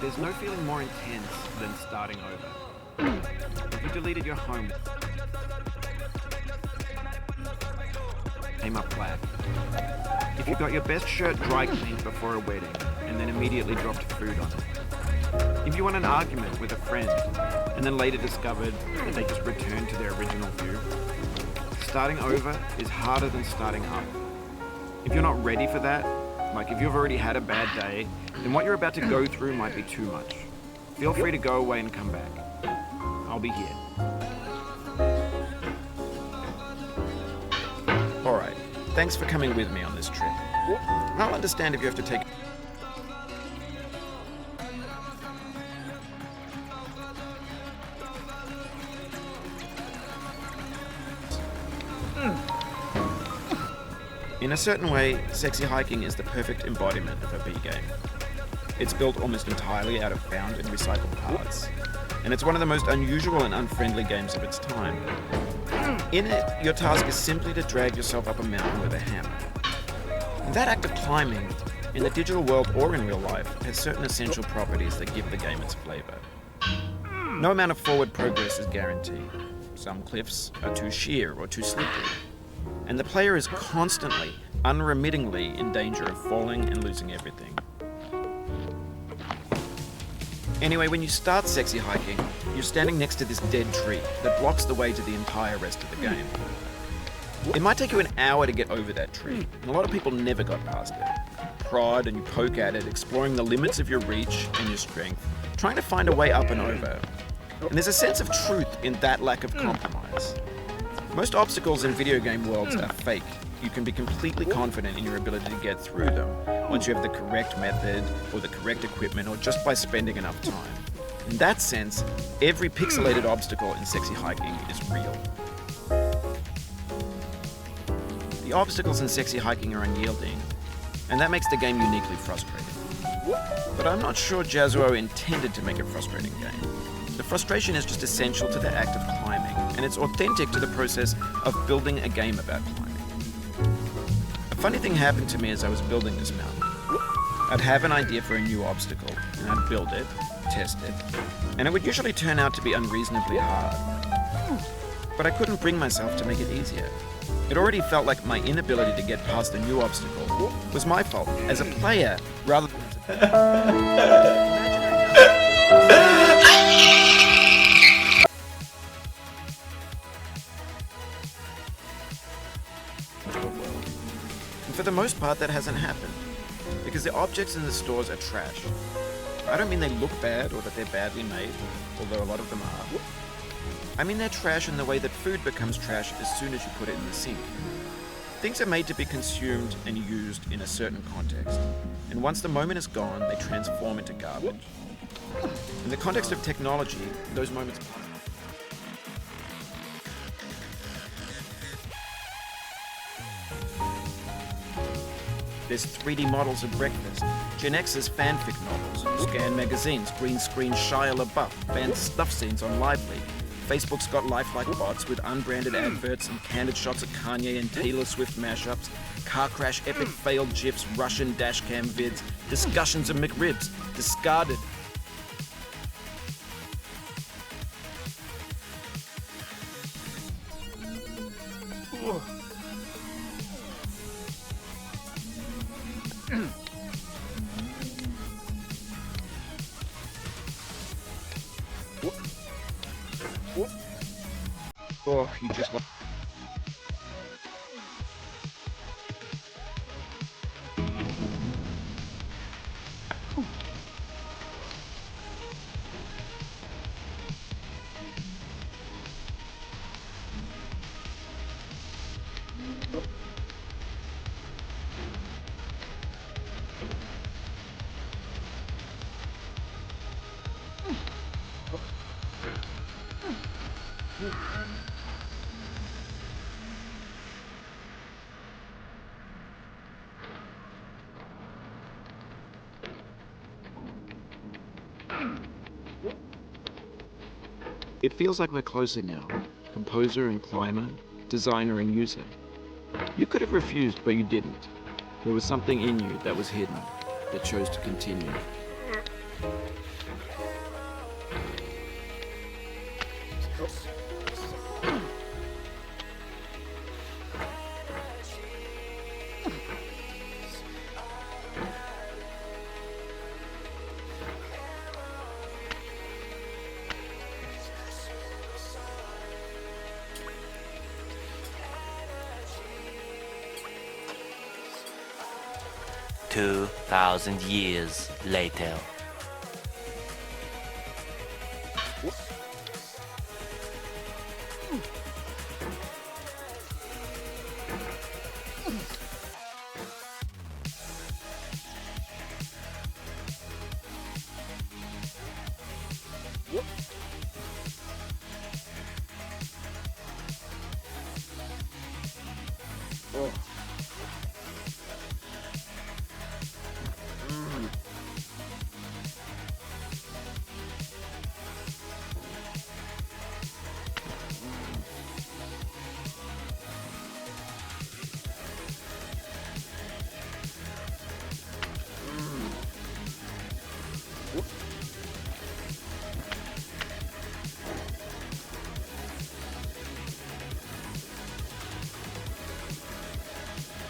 There's no feeling more intense than starting over. If you deleted your home, came up black. If you got your best shirt dry cleaned before a wedding and then immediately dropped food on it. If you won an argument with a friend and then later discovered that they just returned to their original view. Starting over is harder than starting up. If you're not ready for that, like if you've already had a bad day, then what you're about to go through might be too much. Feel free to go away and come back. I'll be here. Alright, thanks for coming with me on this trip. I'll understand if you have to take... In a certain way, sexy hiking is the perfect embodiment of a B game. It's built almost entirely out of found and recycled parts, and it's one of the most unusual and unfriendly games of its time. In it, your task is simply to drag yourself up a mountain with a hammer. And that act of climbing, in the digital world or in real life, has certain essential properties that give the game its flavor. No amount of forward progress is guaranteed. Some cliffs are too sheer or too slippery. And the player is constantly, unremittingly in danger of falling and losing everything. Anyway, when you start sexy hiking, you're standing next to this dead tree that blocks the way to the entire rest of the game. It might take you an hour to get over that tree, and a lot of people never got past it. You prod and you poke at it, exploring the limits of your reach and your strength, trying to find a way up and over. And there's a sense of truth in that lack of compromise. Most obstacles in video game worlds are fake. You can be completely confident in your ability to get through them once you have the correct method or the correct equipment or just by spending enough time. In that sense, every pixelated obstacle in sexy hiking is real. The obstacles in sexy hiking are unyielding, and that makes the game uniquely frustrating. But I'm not sure Jazuo intended to make a frustrating game. The frustration is just essential to the act of climbing, and it's authentic to the process of building a game about climbing. A funny thing happened to me as I was building this mountain. I'd have an idea for a new obstacle, and I'd build it, test it, and it would usually turn out to be unreasonably hard. But I couldn't bring myself to make it easier. It already felt like my inability to get past a new obstacle was my fault as a player rather than And for the most part, that hasn't happened, because the objects in the stores are trash. I don't mean they look bad or that they're badly made, although a lot of them are. I mean they're trash in the way that food becomes trash as soon as you put it in the sink. Things are made to be consumed and used in a certain context, and once the moment is gone, they transform into garbage. In the context of technology, those moments pass. There's 3D models of breakfast, Gen X's fanfic novels, scan magazines, green screen Shia LaBeouf, banned stuff scenes on Lively. Facebook's got lifelike bots with unbranded adverts and candid shots of Kanye and Taylor Swift mashups, car crash epic failed GIFs, Russian dashcam vids, discussions of McRibs, discarded. Oh, you just... It feels like we're closer now. Composer and climber, designer and user. You could have refused, but you didn't. There was something in you that was hidden, that chose to continue. 2,000 years later.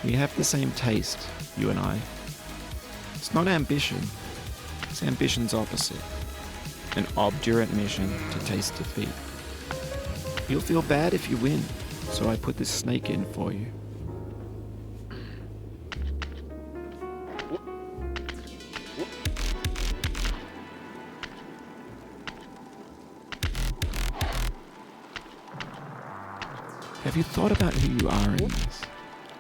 We have the same taste, you and I. It's not ambition, it's ambition's opposite. An obdurate mission to taste defeat. You'll feel bad if you win, so I put this snake in for you. Have you thought about who you are in this?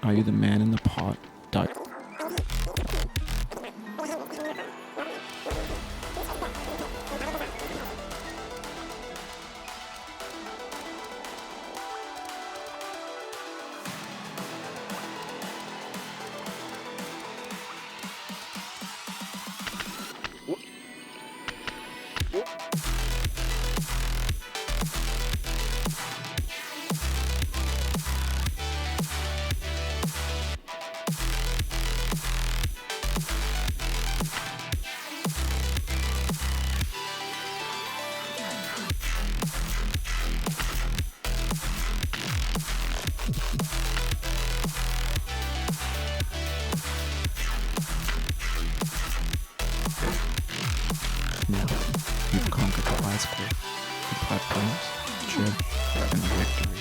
Are you the man in the pot? Now, you've conquered the ice cliff, the platforms, church, and the rectory.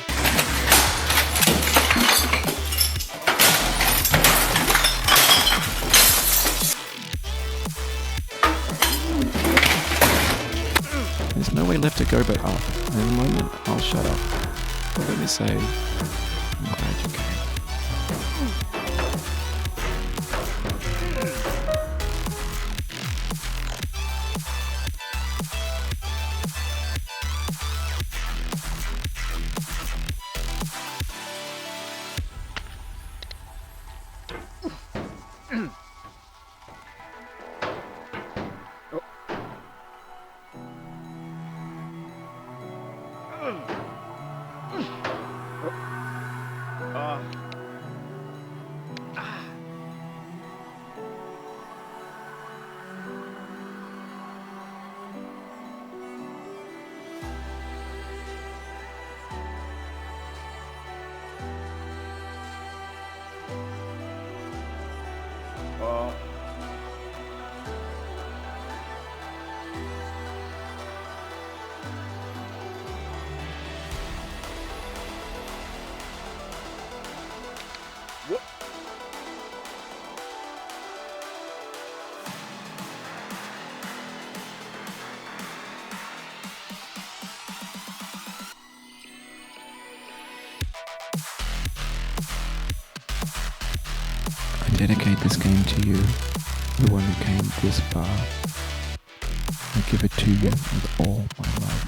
There's no way left to go but up. In a moment, I'll shut up. But let me say, I'm glad you came. I dedicate this game to you, the one who came this far. I give it to you with all my love.